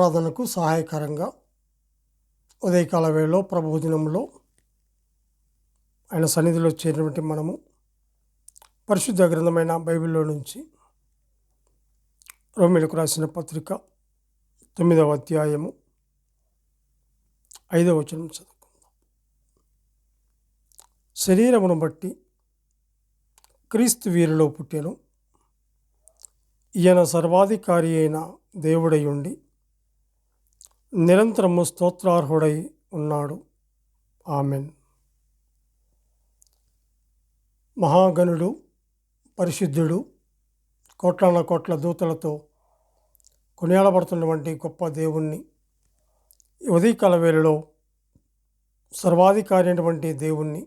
ఆరాధనకు సహాయకరంగా ఉదయకాల వేళలో ప్రభుదినంలో ఆయన సన్నిధిలో చేరినటువంటి మనము పరిశుద్ధ గ్రంథమైన బైబిల్లో నుంచి రోమీయులకు రాసిన పత్రిక 9వ అధ్యాయము 5వ వచనం చదువుకుందాం. శరీరమును బట్టి క్రీస్తు వీరిలో పుట్టెను, ఈయన సర్వాధికారి అయిన దేవుడై ఉండి నిరంతరము స్తోత్రార్హుడై ఉన్నాడు. ఆమెన్. మహాగణుడు, పరిశుద్ధుడు, కోట్లాన కోట్ల దూతలతో కొనియాడబడుతున్నటువంటి గొప్ప దేవుణ్ణి ఉదయకాల వేళలో సర్వాధికారి అయినటువంటి దేవుణ్ణి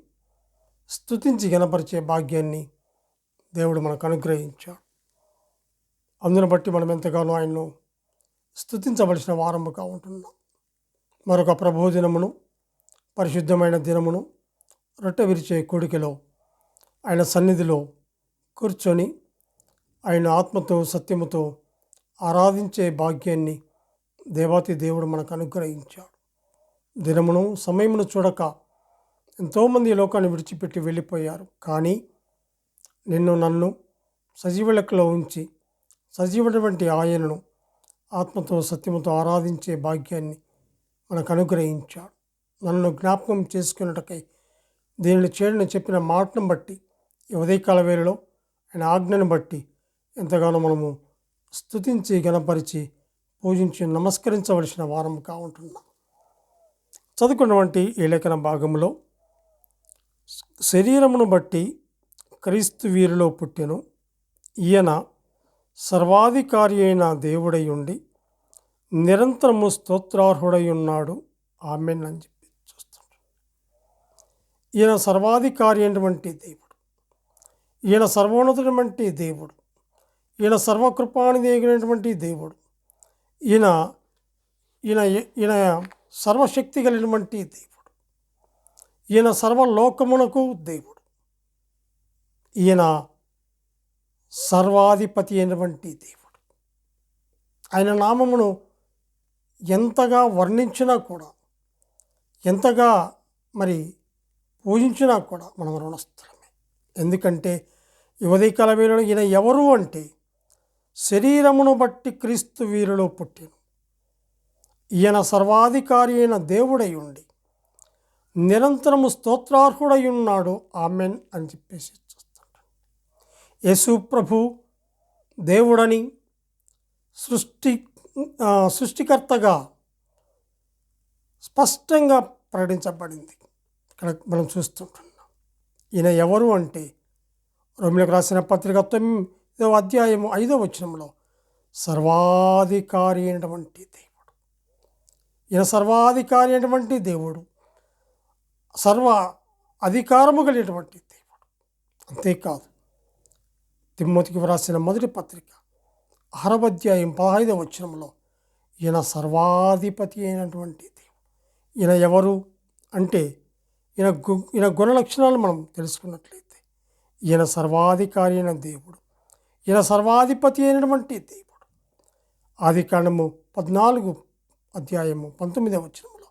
స్తుతించి గణపరిచే భాగ్యాన్ని దేవుడు మనకు అనుగ్రహించాడు. అందును బట్టి మనం ఎంతగానో ఆయన్ను స్తుతించవలసిన వారముగా ఉంటున్నాం. మరొక ప్రభువు దినమును, పరిశుద్ధమైన దినమును రొట్టె విరిచే కోడికలో ఆయన సన్నిధిలో కూర్చొని ఆయన ఆత్మతో సత్యముతో ఆరాధించే భాగ్యాన్ని దేవాతి దేవుడు మనకు అనుగ్రహించాడు. దినమును సమయమును చూడక ఎంతోమంది ఈ లోకాన్ని విడిచిపెట్టి వెళ్ళిపోయారు. కానీ నన్ను సజీవ లెక్కలో ఉంచి సజీవటువంటి ఆయనను ఆత్మతో సత్యముతో ఆరాధించే భాగ్యాన్ని మనకు అనుగ్రహించాడు. నన్ను జ్ఞాపకం చేసుకున్నటకై దీనిని చేయడని చెప్పిన మాటను బట్టి ఈ ఉదయకాల వేళలో ఆయన ఆజ్ఞను బట్టి ఎంతగానో మనము స్తుతించి గణపరిచి పూజించి నమస్కరించవలసిన వారముగా ఉంటున్నాం. చదువుకున్నటువంటి ఈ లేఖన భాగంలో శరీరమును బట్టి క్రీస్తు వీరిలో పుట్టెను, ఈయన సర్వాధికారి అయిన దేవుడై ఉండి నిరంతరము స్తోత్రార్హుడై ఉన్నాడు. ఆమెన్ అని చెప్పి చూస్తుంటాడు. ఈయన సర్వాధికారి అయినటువంటి దేవుడు, ఈయన సర్వోన్నతుడైనటువంటి దేవుడు, ఈయన సర్వకృపానిధిగినటువంటి దేవుడు, ఈయన ఈయన ఈయన సర్వశక్తి కలిగినటువంటి దేవుడు, ఈయన సర్వలోకమునకు దేవుడు, ఈయన సర్వాధిపతి అయినటువంటి దేవుడు. ఆయన నామమును ఎంతగా వర్ణించినా కూడా, ఎంతగా పూజించినా కూడా మనం రుణస్థులమే. ఎందుకంటే ఈ ఉదయకాల వేళలో ఈయన ఎవరు అంటే శరీరమును బట్టి క్రీస్తు వీరిలో పుట్టెను, ఈయన సర్వాధికారి అయిన దేవుడై ఉండి నిరంతరము స్తోత్రార్హుడై ఉన్నాడు. ఆమెన్ అని చెప్పేసి చూస్తుంటాడు. యేసు ప్రభు దేవుడని సృష్టికర్తగా స్పష్టంగా ప్రకటించబడింది. ఇక్కడ మనం చూస్తుంటున్నాం. ఈయన ఎవరు అంటే రోమీయులకు రాసిన పత్రిక 9వ అధ్యాయము 5వ వచనంలో సర్వాధికారి అయినటువంటి దేవుడు, ఈయన సర్వాధికారి అయినటువంటి దేవుడు, సర్వ అధికారము కలిగినటువంటి దేవుడు. అంతేకాదు, తిమోతికి వ్రాసిన మొదటి పత్రిక 6వ అధ్యాయం 15వ వచనంలో ఈయన సర్వాధిపతి అయినటువంటి దేవుడు. ఈయన ఎవరు అంటే ఈయన గుణ లక్షణాలు మనం తెలుసుకున్నట్లయితే ఈయన సర్వాధికారి అయిన దేవుడు, ఈయన సర్వాధిపతి అయినటువంటి దేవుడు. ఆదికాండము 14వ అధ్యాయము 19వ వచనంలో,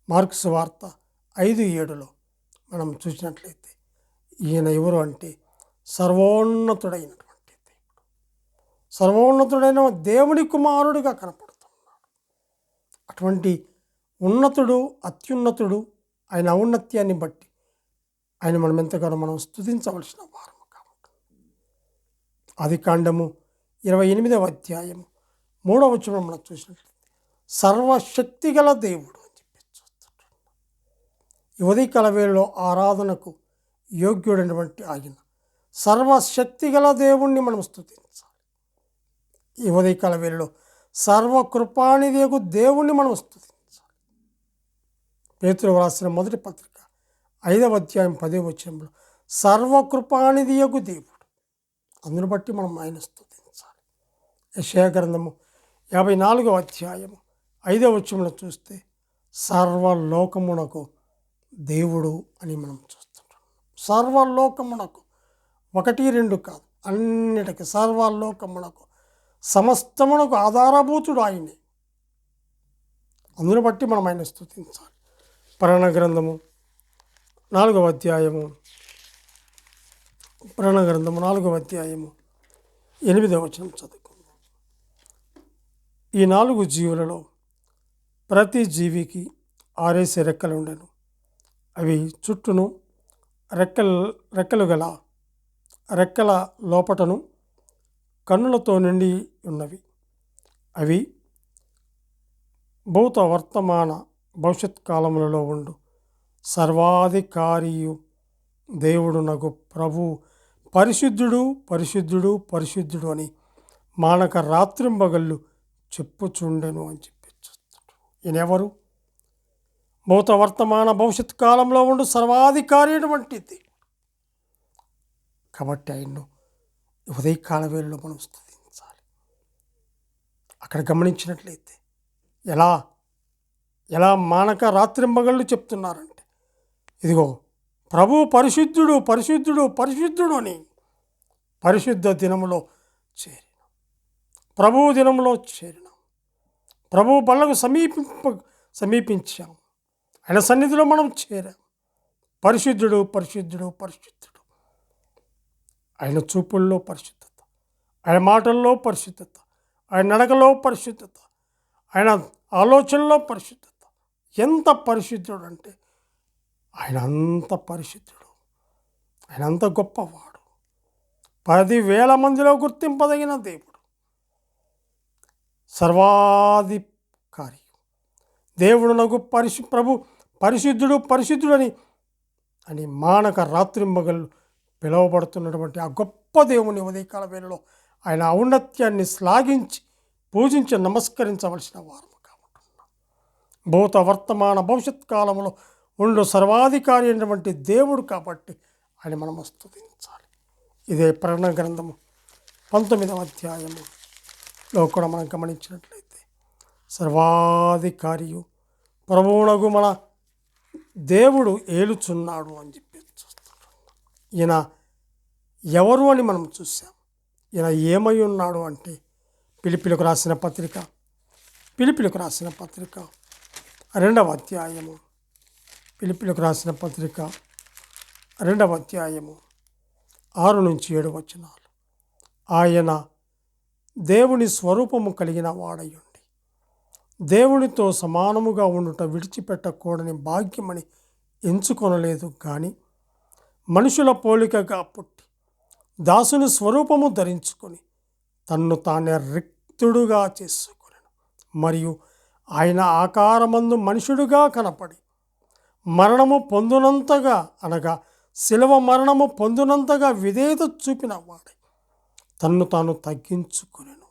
మార్కు సువార్త 5:7లో మనం చూసినట్లయితే ఈయన ఎవరు అంటే సర్వోన్నతుడైనటువంటి దేవుడు, సర్వోన్నతుడైన దేవుని కుమారుడిగా కనపడుతున్నాడు. అటువంటి ఉన్నతుడు, అత్యున్నతుడు, ఆయన ఔన్నత్యాన్ని బట్టి ఆయన మనం ఎంతగానో స్తుతించవలసిన వారము కాబట్టి ఆదికాండము 28వ అధ్యాయము 3వ వచనం మనం చూసినట్లయితే సర్వశక్తి గల దేవుడు అని చెప్పి చూస్తుంటాం. ఈ ఉదయకాల వేళలో ఆరాధనకు యోగ్యుడైనటువంటి ఆయన సర్వశక్తి గల దేవుణ్ణి మనం స్తుతించాలి. ఈ ఉదయకాల వేళలో సర్వకృపానిధియగు దేవుణ్ణి మనం స్తుతించాలి. పేతురు వ్రాసిన మొదటి పత్రిక 5వ అధ్యాయం 10వ వచనంలో సర్వకృపానిధియగు దేవుడు, అందును బట్టి మనం ఆయన స్తుతించాలి. యెషయా గ్రంథము 54వ అధ్యాయము 5వ వచనంలో చూస్తే సర్వలోకమునకు దేవుడు అని మనం చూస్తుంటాం. సర్వలోకమునకు 1, 2 కాదు, అన్నిటికీ సర్వలోకమునకు సమస్తమునకు ఆధారభూతుడు ఆయనే. అందును బట్టి మనం ఆయన స్తుతించాలి. ప్రకటన గ్రంథము 4వ అధ్యాయము 8వ వచనం చదువుకుందాం. ఈ 4 జీవులలో ప్రతి జీవికి 6 రెక్కలు ఉండెను. అవి చుట్టూను రెక్కలు గల రెక్కల లోపటను కన్నులతో నిండి ఉన్నవి. అవి భూత వర్తమాన భవిష్యత్ కాలములలో ఉండు సర్వాధికారియు దేవుడు నగు ప్రభు పరిశుద్ధుడు పరిశుద్ధుడు పరిశుద్ధుడు అని మానక రాత్రింబగళ్ళు చెప్పుచుండెను అని చెప్పి ఈయనెవరు? భూత వర్తమాన భవిష్యత్ కాలంలో ఉండు సర్వాధికారి అయినటువంటిది. కాబట్టి ఆయన్ను ఉదయకాల వేళలో మనం స్తుతించాలి. అక్కడ గమనించినట్లయితే ఎలా మానక రాత్రింబగళ్ళు చెప్తున్నారంటే, ఇదిగో ప్రభు పరిశుద్ధుడు పరిశుద్ధుడు పరిశుద్ధుడు అని పరిశుద్ధ దినములో చేరినాం. ప్రభువు దినంలో చేరినాం. ప్రభువు బల్లకు సమీపించాం. ఆయన సన్నిధిలో మనం చేరాం. పరిశుద్ధుడు పరిశుద్ధుడు పరిశుద్ధుడు. ఆయన చూపుల్లో పరిశుద్ధత, ఆయన మాటల్లో పరిశుద్ధత, ఆయన నడకలో పరిశుద్ధత, ఆయన ఆలోచనలో పరిశుద్ధత. ఎంత పరిశుద్ధుడు అంటే ఆయన అంత పరిశుద్ధుడు, ఆయన అంత గొప్పవాడు, 10,000 మందిలో గుర్తింపదగిన దేవుడు, సర్వాధికారి దేవుడు నగు ప్రభు పరిశుద్ధుడు పరిశుద్ధుడు అని మానక రాత్రింబగళ్ళు పిలువబడుతున్నటువంటి ఆ గొప్ప దేవుని ఉదయకాల వేళలో ఆయన ఔన్నత్యాన్ని శ్లాఘించి పూజించి నమస్కరించవలసిన వారము కాబట్టున్నాం. భూత వర్తమాన భవిష్యత్ కాలంలో ఉండు సర్వాధికారి అయినటువంటి దేవుడు కాబట్టి ఆయన మనం స్తుతించాలి. ఇదే ప్రకటన గ్రంథము 19వ అధ్యాయములో కూడా మనం గమనించినట్లయితే సర్వాధికారియు ప్రభువునగు మన దేవుడు ఏలుచున్నాడు అని చెప్పి చూస్తున్నాడు. ఈయన ఎవరు అని మనం చూసాం. ఈయన ఏమై ఉన్నాడు అంటే పిలిపిలకు రాసిన పత్రిక 2వ అధ్యాయము పిలిపిలకు రాసిన పత్రిక 2వ అధ్యాయము 6-7 వచనాలు. ఆయన దేవుని స్వరూపము కలిగిన వాడయుండి దేవునితో సమానముగా ఉండుట విడిచిపెట్టకూడని భాగ్యమని ఎంచుకొనలేదు కానీ మనుషుల పోలికగా పుట్టి దాసుని స్వరూపము ధరించుకొని తన్ను తానే రిక్తుడుగా చేసుకొనెను. మరియు ఆయన ఆకారమందు మనుషుడుగా కనపడి మరణము పొందునంతగా అనగా శిలువ మరణము పొందునంతగా విధేయత చూపిన వాడై తన్ను తాను తగ్గించుకొనెను.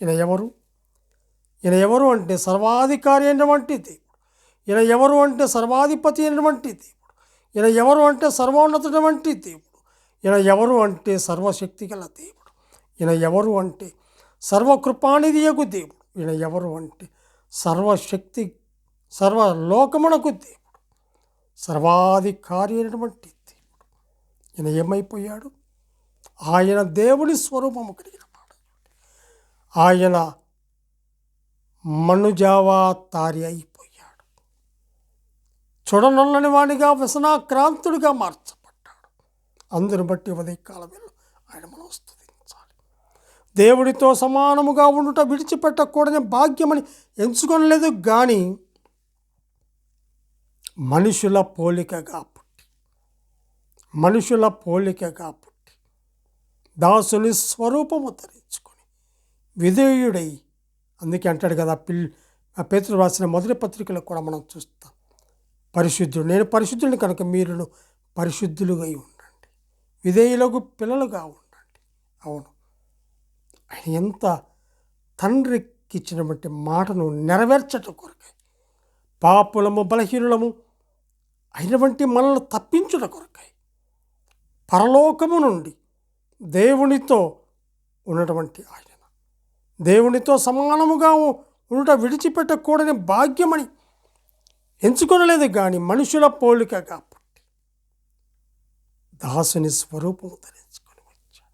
ఈయన ఎవరు అంటే సర్వాధికారి అయినటువంటి దేవుడు. ఈయన ఎవరు అంటే సర్వాధిపతి అయినటువంటి దేవుడు. ఈయన ఎవరు అంటే సర్వోన్నతుడైనటువంటి దేవుడు. ఈయన ఎవరు అంటే సర్వశక్తి గల దేవుడు. ఈయన ఎవరు అంటే సర్వకృపానిధియగు దేవుడు. ఈయన ఎవరు అంటే సర్వలోకమునకు దేవుడు, సర్వాధికారి అయినటువంటి దేవుడు. ఈయన ఏమైపోయాడు? ఆయన దేవుని స్వరూపము కలిగిన వాడు. ఆయన మనుజావతారి అయిపోయాడు. చూడనొల్లని వాడిగా వ్యసనాక్రాంతుడిగా మార్చబడ్డాడు. అందుని బట్టి ఉదయకాలవేళ ఆయన మనం స్తుతించాలి. దేవుడితో సమానముగా ఉండుట విడిచిపెట్టకూడని భాగ్యమని ఎంచుకొనలేదు కానీ మనుషుల పోలికగా పుట్టి దాసుని స్వరూపము ధరించుకొని విధేయుడై, అందుకే అంటాడు కదా పేతురు రాసిన మొదటి పత్రికలో కూడా మనం చూస్తాం, పరిశుద్ధుడు నేను పరిశుద్ధుడిని కనుక మీరును పరిశుద్ధులుగా ఉండండి, విధేయులకు పిల్లలుగా ఉండండి. అవును, ఆయన ఎంత తండ్రికి ఇచ్చినటువంటి మాటను నెరవేర్చటం కొరకై పాపులము బలహీనులము అయినటువంటి మనల్ని తప్పించుట కొరకై పరలోకము నుండి దేవునితో ఉన్నటువంటి ఆయన దేవునితో సమానముగా ఉండుట విడిచిపెట్టకూడని భాగ్యమని ఎంచుకొనలేదు కానీ మనుషుల పోలికగా పుట్టి దాసుని స్వరూపము ధరించుకొని వచ్చాడు.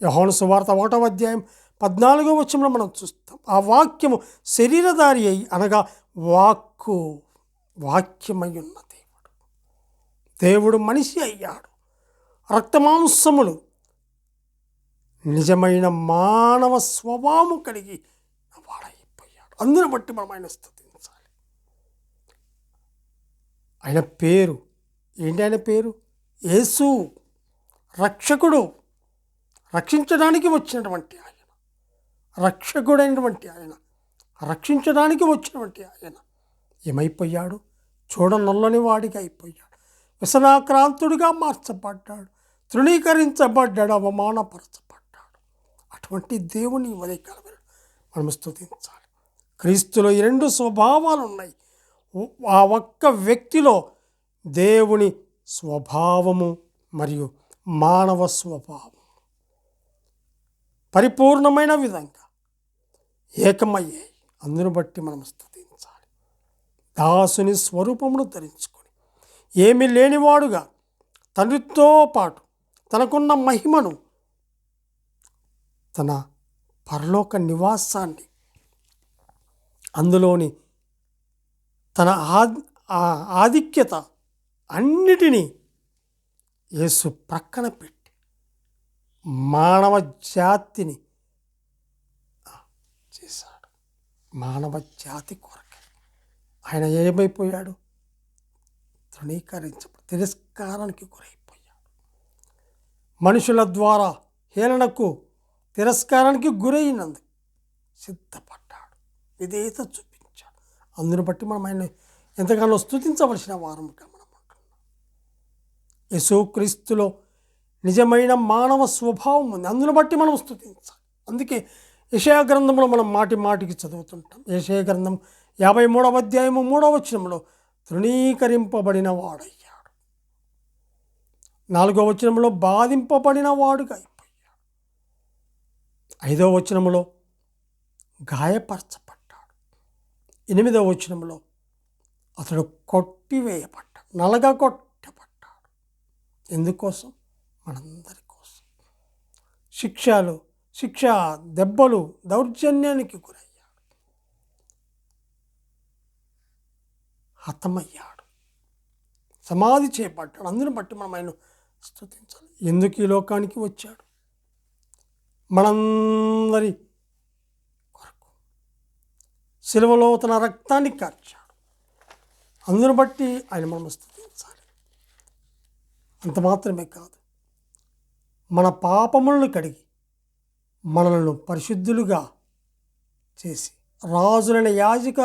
యోహాను సువార్త 1వ అధ్యాయం 14వ వచనంలో మనం చూస్తాం. ఆ వాక్యము శరీరధారి అయి అనగా వాక్యమై ఉన్న దేవుడు మనిషి అయ్యాడు. రక్తమాంసములు నిజమైన మానవ స్వభావము కలిగి వాడైపోయాడు. అందును బట్టి మనం ఆయన స్తుతించాలి. ఆయన పేరు ఏంటి? ఆయన పేరు యేసు, రక్షకుడు, రక్షించడానికి వచ్చినటువంటి ఆయన, రక్షకుడైనటువంటి ఆయన, రక్షించడానికి వచ్చినటువంటి ఆయన ఏమైపోయాడు? చూడనొల్లని వాడిగా అయిపోయాడు. వ్యసనాక్రాంతుడిగా మార్చబడ్డాడు, తృణీకరించబడ్డాడు, అవమానపరచబడ్డాడు. అటువంటి దేవుని ఉదయకాలం మనం స్తుతించాలి. క్రీస్తులో ఈ రెండు స్వభావాలు ఉన్నాయి. ఆ ఒక్క వ్యక్తిలో దేవుని స్వభావము మరియు మానవ స్వభావం పరిపూర్ణమైన విధంగా ఏకమయ్యాయి. అందును బట్టి మనం స్తుతించాలి. దాసుని స్వరూపమును ధరించుకొని ఏమీ లేనివాడుగా తండ్రితో పాటు తనకున్న మహిమను, తన పరలోక నివాసాన్ని, అందులోని తన ఆధిక్యత అన్నిటినీ యేసు ప్రక్కన పెట్టి మానవ జాతిని చేశాడు. మానవ జాతి కొరకే ఆయన ఏమైపోయాడు? తిరస్కారానికి గురైపోయాడు. మనుషుల ద్వారా హేళనకు, తిరస్కారానికి గురైనందుకు సిద్ధపడ్డాడు, విధేయత చూపించాడు. అందును బట్టి మనం ఆయన ఎంతగానో స్తుతించవలసిన వారముగా మనం ఉంటున్నాం. యేసుక్రీస్తులో నిజమైన మానవ స్వభావం ఉంది. అందును బట్టి మనం స్తుతించాలి. అందుకే యెషయా గ్రంథంలో మనం మాటి మాటికి చదువుతుంటాం. యెషయా గ్రంథం 53వ అధ్యాయము 3వ వచనంలో తృణీకరింపబడిన వాడయ్యాడు, 4వ వచనంలో బాధింపబడిన వాడుగా అయిపోయాడు, 5వ వచనంలో గాయపరచబడ్డాడు, 8వ వచనంలో అతడు కొట్టివేయబడ్డాడు, నలగగొట్టబడ్డాడు. ఎందుకోసం? మనందరి కోసం. శిక్ష, దెబ్బలు, దౌర్జన్యానికి గురయ్యాడు, హతమయ్యాడు, సమాధి చేయబడ్డాడు. అందుని బట్టి మనం ఆయన స్తుతించాలి. ఎందుకు ఈ లోకానికి వచ్చాడు? మనందరి కొరకు సిలువలో తన రక్తాన్ని కార్చాడు. అందును బట్టి ఆయన మనం స్తుతించాలి. అంత మాత్రమే కాదు, మన పాపములను కడిగి మనలను పరిశుద్ధులుగా చేసి రాజులైన యాజక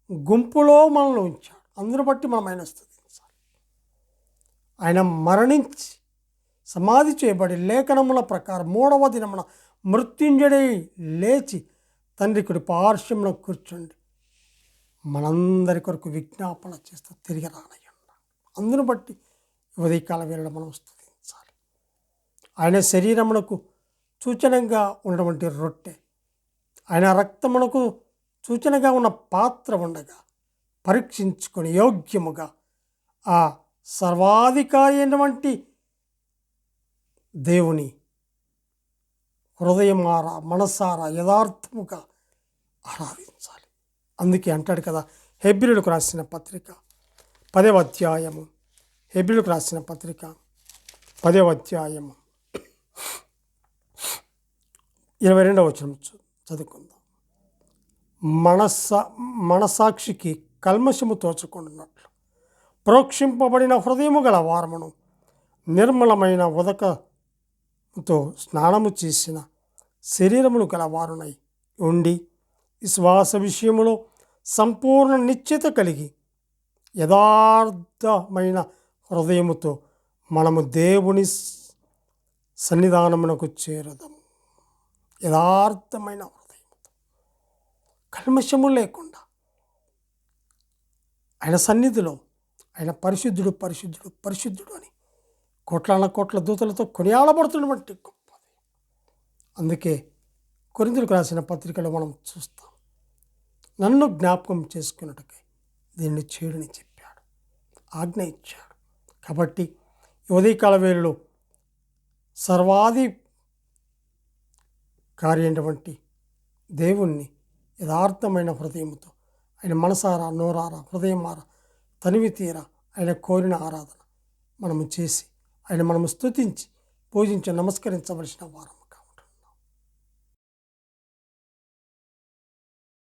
గుంపులో మనల్ని ఉంచాడు. అందును బట్టి మనం ఆయన స్తుతించాలి. ఆయన మరణించి సమాధి చేయబడి లేఖనముల ప్రకారం 3వ దినమున మృత్యుంజయుడై లేచి తండ్రి కుడి పార్శ్వమున కూర్చుండి మనందరి కొరకు విజ్ఞాపన చేస్తూ తిరిగి రానయ్యున్నాడు. అందును బట్టి ఉదయకాల వేళ మనం స్తుతించాలి. ఆయన శరీరమునకు సూచనగా ఉన్నటువంటి రొట్టె, ఆయన రక్తమునకు సూచనగా ఉన్న పాత్ర ఉండగా పరీక్షించుకొని యోగ్యముగా ఆ సర్వాధికారి అయినటువంటి దేవుని హృదయమారా మనసారా యథార్థముగా ఆరాధించాలి. అందుకే అంటాడు కదా, హెబ్రీయులకు రాసిన పత్రిక 10వ అధ్యాయము, హెబ్రీయులకు రాసిన పత్రిక 10వ అధ్యాయము 22వ వచనం చదువుకుందాం. మనసాక్షికి కల్మషము తోచుకుంటున్నట్లు ప్రోక్షింపబడిన హృదయము గల వారమును నిర్మలమైన ఉదకతో స్నానము చేసిన శరీరమును గల వారునై ఉండి విశ్వాస విషయములో సంపూర్ణ నిశ్చయత కలిగి యథార్థమైన హృదయముతో మనము దేవుని సన్నిధానమునకు చేరుదాము. యథార్థమైన హృదయముతో, కల్మషము లేకుండా ఆయన సన్నిధిలో ఆయన పరిశుద్ధుడు పరిశుద్ధుడు పరిశుద్ధుడు అని కోట్ల దూతలతో కొనియాడబడుతున్నటువంటి గొప్పది. అందుకే కొరింథీయులకు రాసిన పత్రికలో మనం చూస్తాం, నన్ను జ్ఞాపకం చేసుకున్నట్టుగా దీన్ని చేయడని చెప్పాడు, ఆజ్ఞ ఇచ్చాడు. కాబట్టి ఉదయకాల వేళలో సర్వాధి కార్యమైనటువంటి దేవుణ్ణి యథార్థమైన హృదయంతో ఆయన మనసారా నోరారా హృదయమారా తనివి తీరా ఆయన కోరిన ఆరాధన మనము చేసి ఆయన మనము స్తుతించి పూజించి నమస్కరించవలసిన వారం